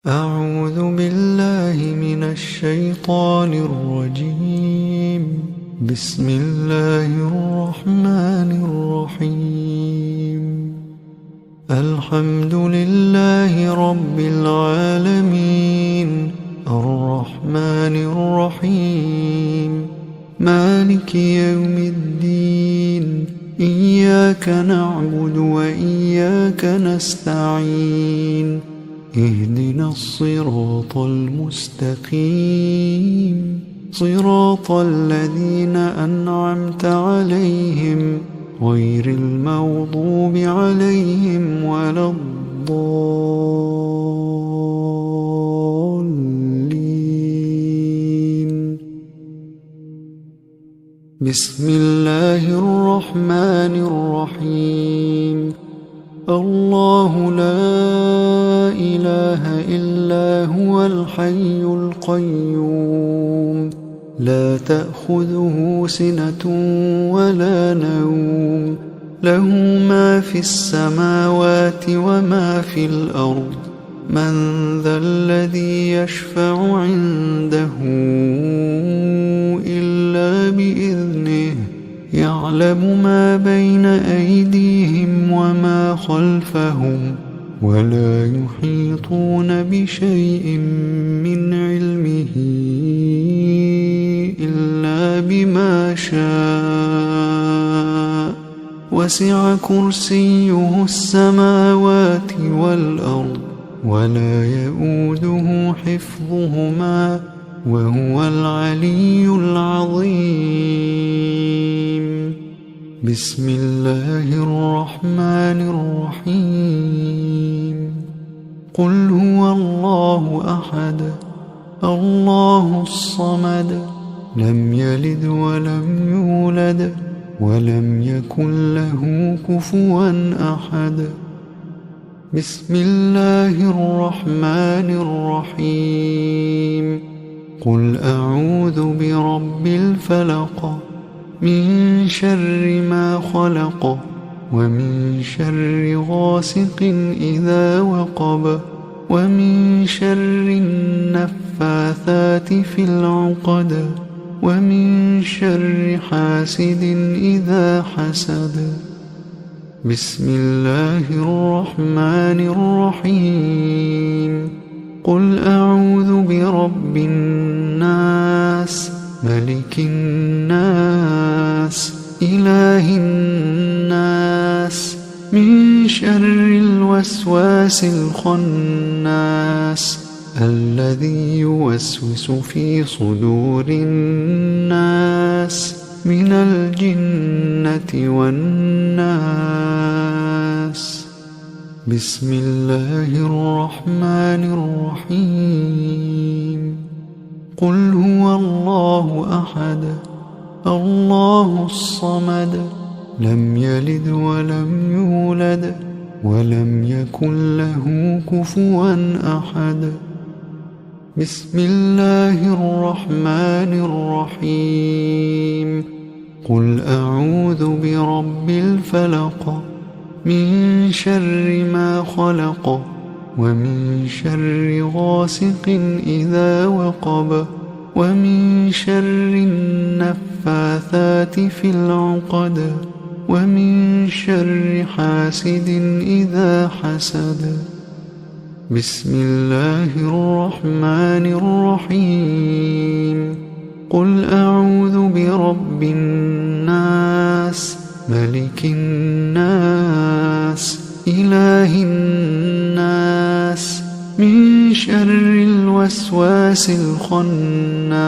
أعوذ بالله من الشيطان الرجيم. بسم الله الرحمن الرحيم. الحمد لله رب العالمين، الرحمن الرحيم، مالك يوم الدين. إياك نعبد وإياك نستعين. اهدنا الصراط المستقيم، صراط الذين أنعمت عليهم غير المغضوب عليهم ولا الضالين. بسم الله الرحمن الرحيم. الله لا إله إلا هو الحي القيوم، لا تأخذه سنة ولا نوم، له ما في السماوات وما في الأرض. من ذا الذي يشفع عنده إلا بإذنه؟ يعلم ما بين أيديهم وما خلفهم، ولا يحيطون بشيء من علمه إلا بما شاء. وسع كرسيه السماوات والأرض، ولا يئوده حفظهما، وهو العلي العظيم. بسم الله الرحمن الرحيم. قل هو الله أحد، الله الصمد، لم يلد ولم يولد ولم يكن له كفوا أحد. بسم الله الرحمن الرحيم. قل أعوذ برب الفلق، من شر ما خلق، ومن شر غاسق إذا وقب، ومن شر النفاثات في العقد، ومن شر حاسد إذا حسد. بسم الله الرحمن الرحيم. قل أعوذ برب الناس، ملك الناس، إله الناس، من شر الوسواس الخناس، الذي يوسوس في صدور الناس من الجنة والناس. بسم الله الرحمن الرحيم. قل هو الله أحد، الله الصمد، لم يلد ولم يولد ولم يكن له كفوا أحد. بسم الله الرحمن الرحيم. قل أعوذ برب الفلق، من شر ما خلق، ومن شر غاسق إذا وقب، ومن شر النفاثات في العقد، ومن شر حاسد إذا حسد. بسم الله الرحمن الرحيم. قل أعوذ برب الناس، ملك الناس، إله الناس، من شر الوسواس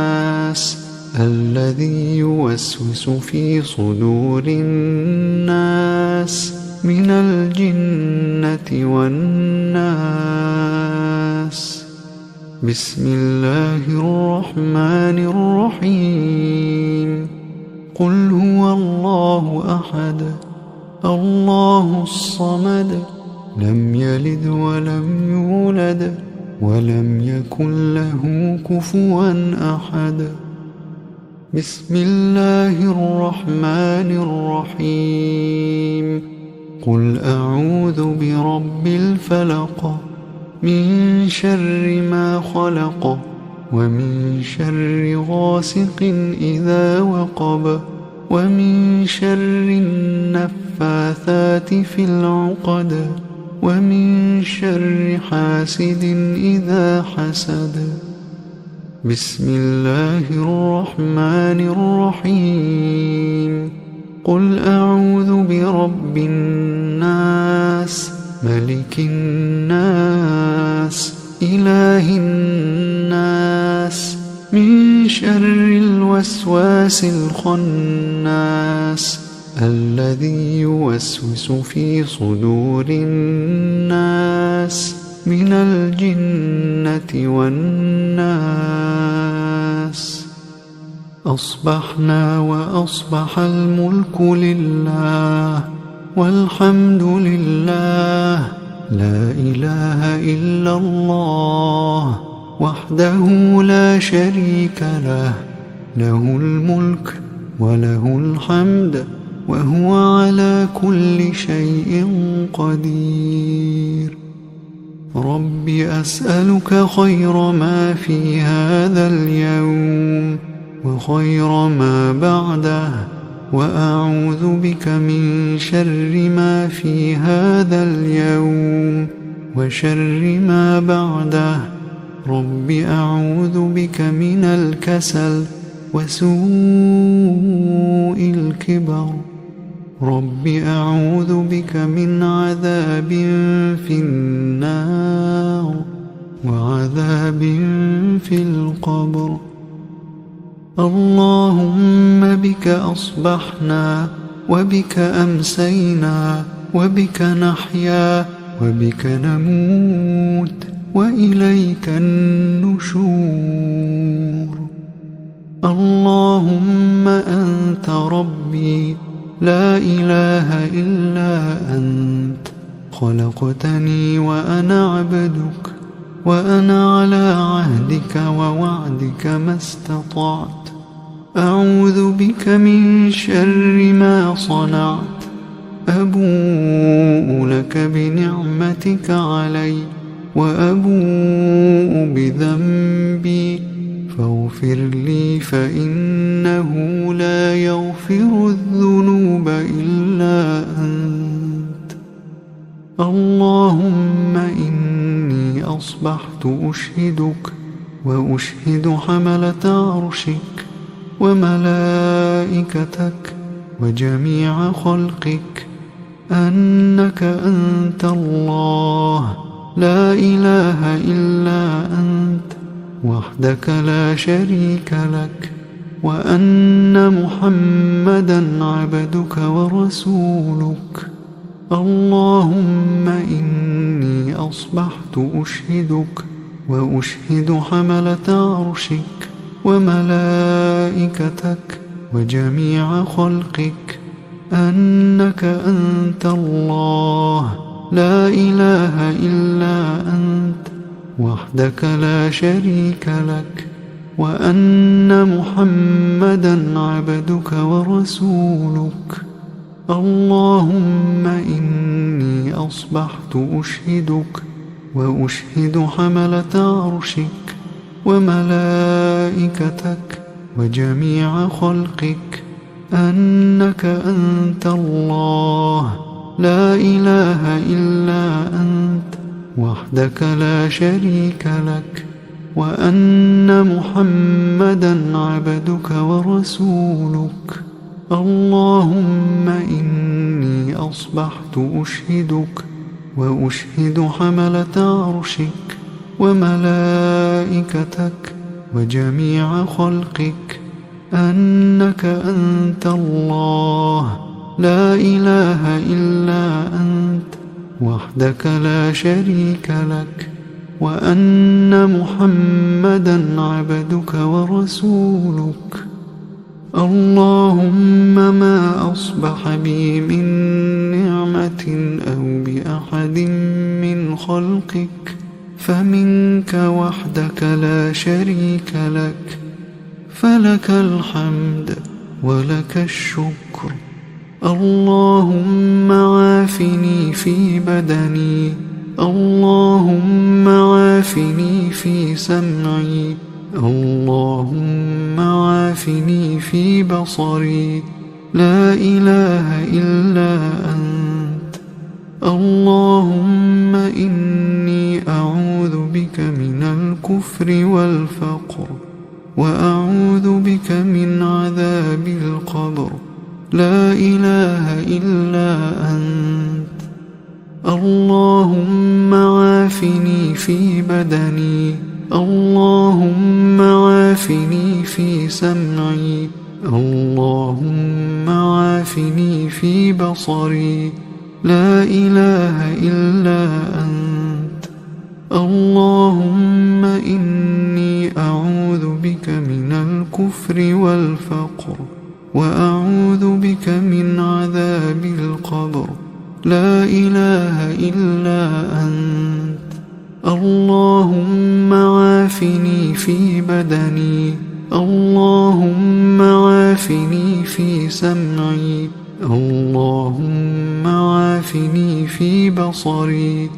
الخناس، الذي يوسوس في صدور الناس من الجنة والناس. بسم الله الرحمن الرحيم. قل هو الله أحد، الله الصمد، لم يلد ولم يولد ولم يكن له كفوا أحد. بسم الله الرحمن الرحيم. قل أعوذ برب الفلق، من شر ما خلق ومن شر غاسق إذا وقب ومن شر النفاثات في العقد ومن شر حاسد إذا حسد. بسم الله الرحمن الرحيم. قل أعوذ برب الناس ملك الناس إله الناس من شر الوسواس الخناس الذي يوسوس في صدور الناس من الجنة والناس. أصبحنا وأصبح الملك لله والحمد لله لا إله إلا الله وحده لا شريك له له الملك وله الحمد وهو على كل شيء قدير. رب أسألك خير ما في هذا اليوم وخير ما بعده وأعوذ بك من شر ما في هذا اليوم وشر ما بعده. رب أعوذ بك من الكسل وسوء الكبر. رب أعوذ بك من عذاب في النار وعذاب في القبر. اللهم بك أصبحنا وبك أمسينا وبك نحيا وبك نموت وإليك النشور. اللهم أنت ربي لا إله إلا أنت خلقتني وأنا عبدك وأنا على عهدك ووعدك ما استطعت. أعوذ بك من شر ما صنعت. أبوء لك بنعمتك علي وأبوء بذنبي فاغفر لي فإنه لا يغفر الذنوب إلا أنت. اللهم إني أصبحت أشهدك وأشهد حملة عرشك وملائكتك وجميع خلقك أنك أنت الله لا إله إلا أنت وحدك لا شريك لك وأن محمدا عبدك ورسولك. اللهم إني أصبحت أشهدك وأشهد حملة عرشك وملائكتك وجميع خلقك أنك أنت الله لا إله إلا أنت وحدك لا شريك لك وأن محمدا عبدك ورسولك. اللهم إني أصبحت أشهدك وأشهد حملة عرشك وملائكتك وجميع خلقك أنك أنت الله لا إله إلا أنت وحدك لا شريك لك وأن محمدا عبدك ورسولك. اللهم إني أصبحت أشهدك وأشهد حملة عرشك وملائكتك وجميع خلقك أنك أنت الله لا إله إلا أنت وحدك لا شريك لك وأن محمدا عبدك ورسولك. اللهم ما أصبح بي من نعمة أو بأحد من خلقك فمنك وحدك لا شريك لك فلك الحمد ولك الشكر. اللهم عافني في بدني اللهم عافني في سمعي، اللهم عافني في بصري، لا إله إلا أنت. اللهم إني أعوذ بك من الكفر والفقر، وأعوذ بك من عذاب القبر، لا إله إلا أنت. اللهم عافني في بدني، اللهم عافني في سمعي، اللهم عافني في بصري، لا إله إلا أنت. اللهم إني أعوذ بك من الكفر والفقر، وأعوذ بك من عذاب القبر، لا إله إلا أنت. اللهم عافني في بدني، اللهم عافني في سمعي، اللهم عافني في بصري،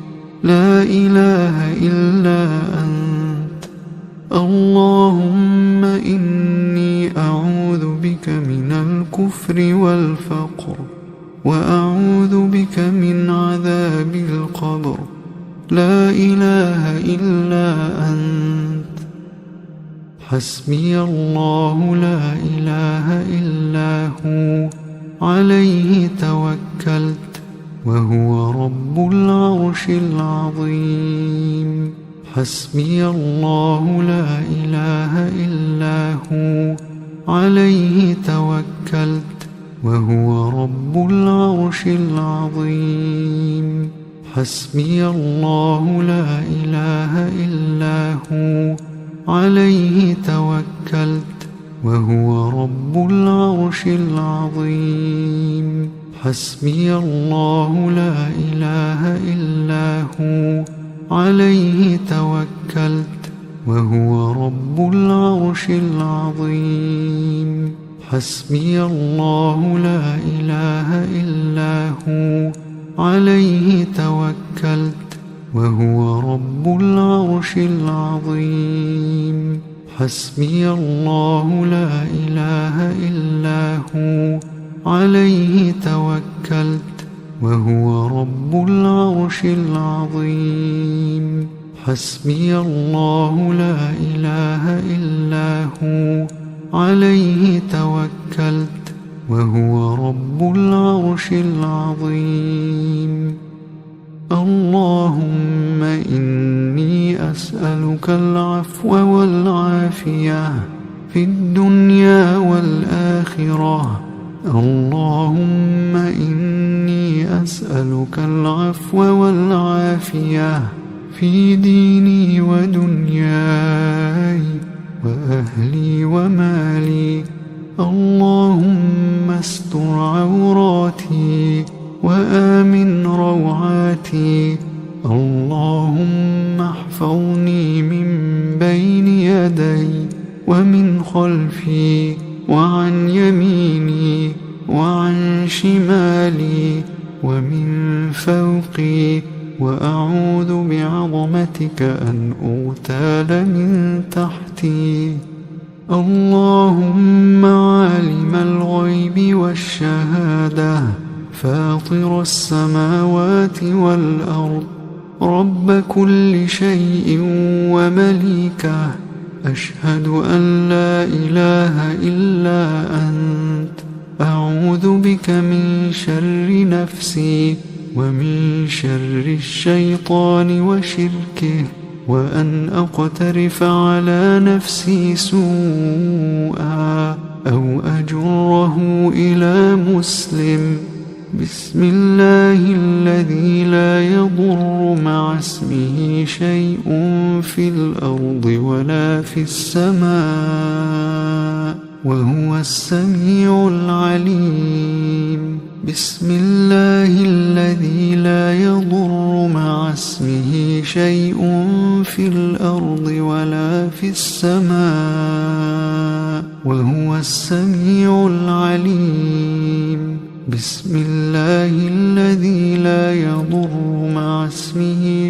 لا إله إلا أنت. اللهم إني أعوذ بك من الكفر والفقر، وأعوذ بك من عذاب القبر، لا إله إلا أنت. حسبي الله لا إله إلا هو، عليه توكلت وهو رب العرش العظيم. حسبي الله لا إله إلا هو، عليه توكلت وهو رب العرش العظيم. حسبي الله لا إله إلا هو، عليه توكلت وهو رب العرش العظيم. حسبي الله لا إله إلا هو، عليه توكلت وهو رب العرش العظيم. حسبي الله لا إله إلا هو، عليه توكلت وهو رب العرش العظيم. حسبي الله لا إله إلا هو، عليه توكلت وهو رب العرش العظيم. حسبي الله لا إله إلا هو، عليه توكلت وهو رب العرش العظيم. اللهم إني أسألك العفو والعافية في الدنيا والآخرة. اللهم إني أسألك العفو والعافية في ديني ودنياي وأهلي ومالي. اللهم استر عوراتي وآمن روعاتي. اللهم احفظني من بين يدي ومن خلفي وعن يميني وعن شمالي ومن فوقي، وأعوذ بعظمتك أن أغتال من تحتي. اللهم عالم الغيب والشهادة، فاطر السماوات والأرض، رب كل شيء ومليكه، أشهد أن لا إله إلا أنت. أعوذ بك من شر نفسي ومن شر الشيطان وشركه، وأن أقترف على نفسي سوءا أو أجره إلى مسلم. بسم الله الذي لا يضر مع اسمه شيء في الأرض ولا في السماء، وهو السميع العليم. بسم الله الذي لا يضر مع اسمه شيء في الأرض ولا في السماء، وهو السميع العليم. بسم الله الذي لا يضر مع اسمه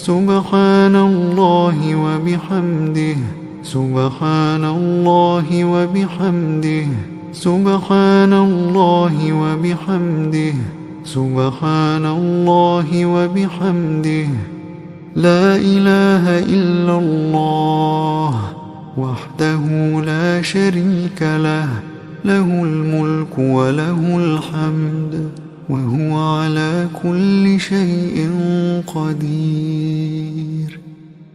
سبحان الله وبحمده سبحان الله وبحمده سبحان الله وبحمده سبحان الله وبحمده لا إله إلا الله وحده لا شريك له له الملك وله الحمد وهو على كل شيء قدير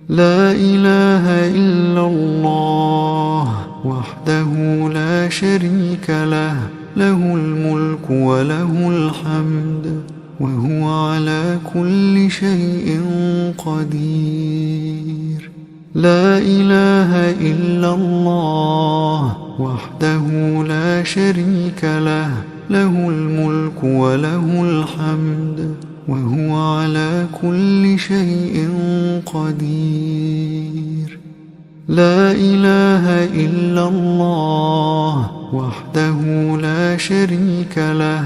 لا إله إلا الله وحده لا شريك له له الملك وله الحمد وهو على كل شيء قدير لا إله إلا الله وحده لا شريك له له الملك وله الحمد وهو على كل شيء قدير لا إله إلا الله وحده لا شريك له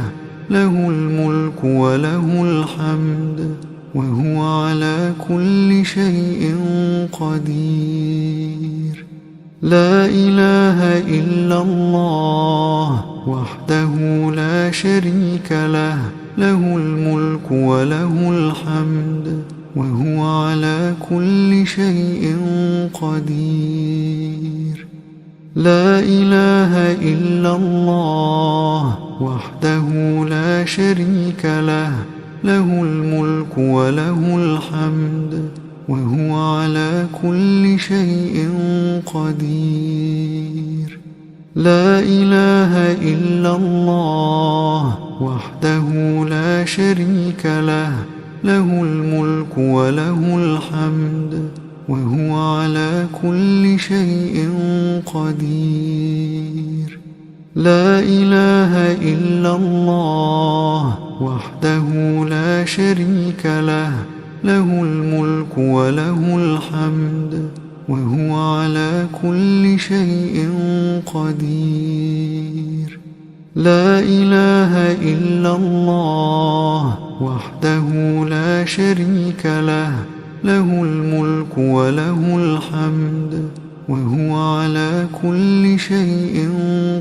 له الملك وله الحمد وهو على كل شيء قدير لا إله إلا الله وحده لا شريك له له الملك وله الحمد وهو على كل شيء قدير لا إله إلا الله وحده لا شريك له له الملك وله الحمد وهو على كل شيء قدير لا إله إلا الله وحده لا شريك له له الملك وله الحمد وهو على كل شيء قدير لا إله إلا الله وحده لا شريك له له الملك وله الحمد وهو على كل شيء قدير لا إله إلا الله وحده لا شريك له له الملك وله الحمد وهو على كل شيء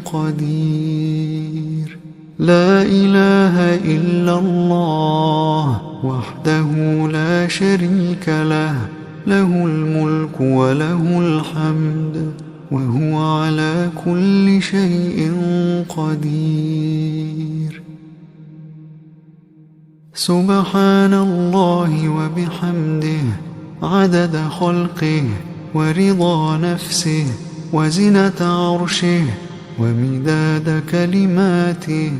قدير لا إله إلا الله وحده لا شريك له له الملك وله الحمد وهو على كل شيء قدير سبحان الله وبحمده عدد خلقه ورضا نفسه وزنة عرشه ومداد كلماته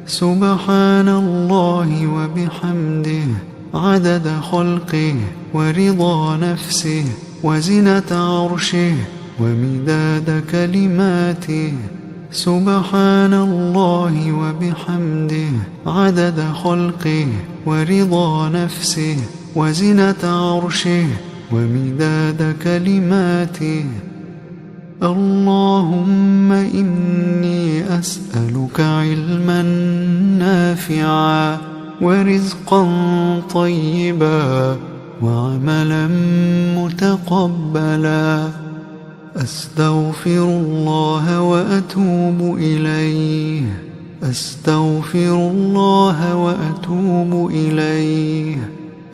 سبحان الله وبحمده عدد خلقه ورضا نفسه وزنة عرشه ومداد كلماته سبحان الله وبحمده عدد خلقه ورضا نفسه وزنة عرشه ومداد كلماته اللهم إني أسألك علما نافعا ورزقا طيبا وعملا متقبلا أستغفر الله وأتوب إليه أستغفر الله وأتوب إليه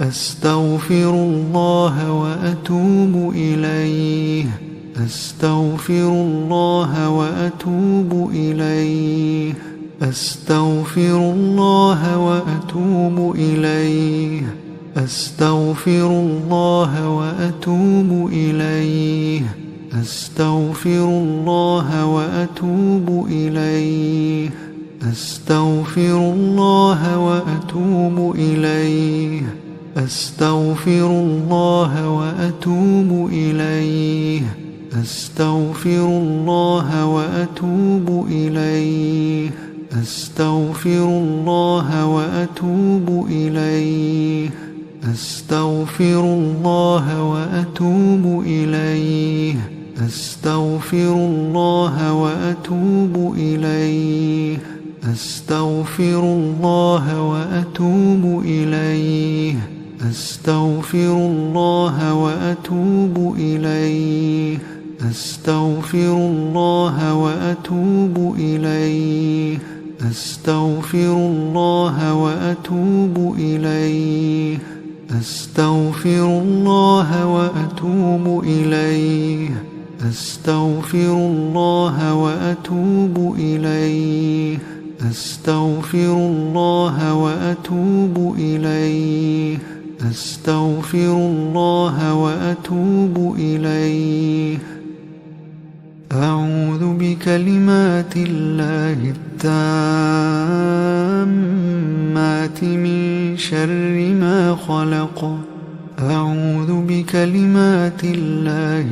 أستغفر الله وأتوب إليه أستغفر الله وأتوب إليه أستغفر الله وأتوب إليه أستغفر الله وأتوب إليه أستغفر الله وأتوب إليه أستغفر الله وأتوب إليه أستغفر الله وأتوب إليه أستغفر الله وأتوب إليه أستغفر الله وأتوب إليه أستغفر الله وأتوب إليه أستغفر الله وأتوب إليه أستغفر الله وأتوب إليه أستغفر الله وأتوب إليه أستغفر الله وأتوب إليه أستغفر الله وأتوب إليه أستغفر الله وأتوب إليه أستغفر الله وأتوب إليه أستغفر الله وأتوب إليه أستغفر الله وأتوب إليه أعوذ بكلمات الله التامات من شر ما خلق أعوذ بكلمات الله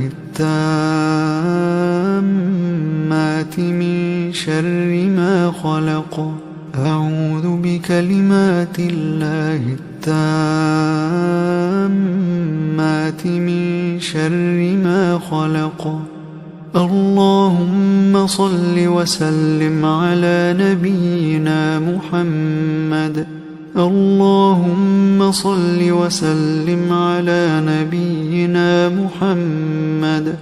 التامات من شر ما خلق أعوذ بكلمات الله التامات من شر ما خلق اللهم صل وسلم على نبينا محمد اللهم صل وسلم على نبينا محمد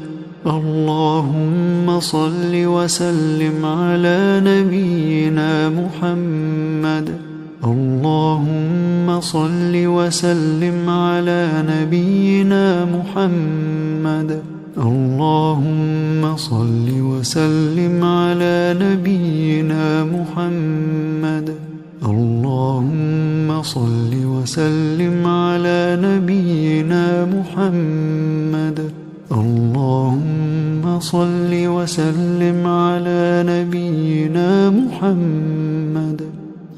اللهم صل وسلم على نبينا محمد اللهم صل وسلم على نبينا محمد اللهم صل وسلم على نبينا محمد اللهم صل وسلم على نبينا محمد اللهم صل وسلم على نبينا محمد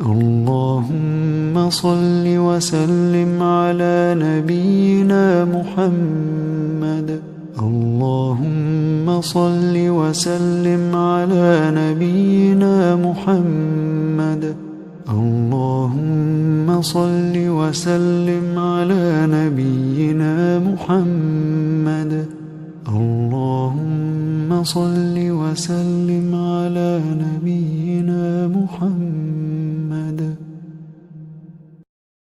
اللهم صل وسلم على نبينا محمد اللهم صل وسلم على نبينا محمد اللهم صل وسلم على نبينا محمد اللهم صل وسلم على نبينا محمد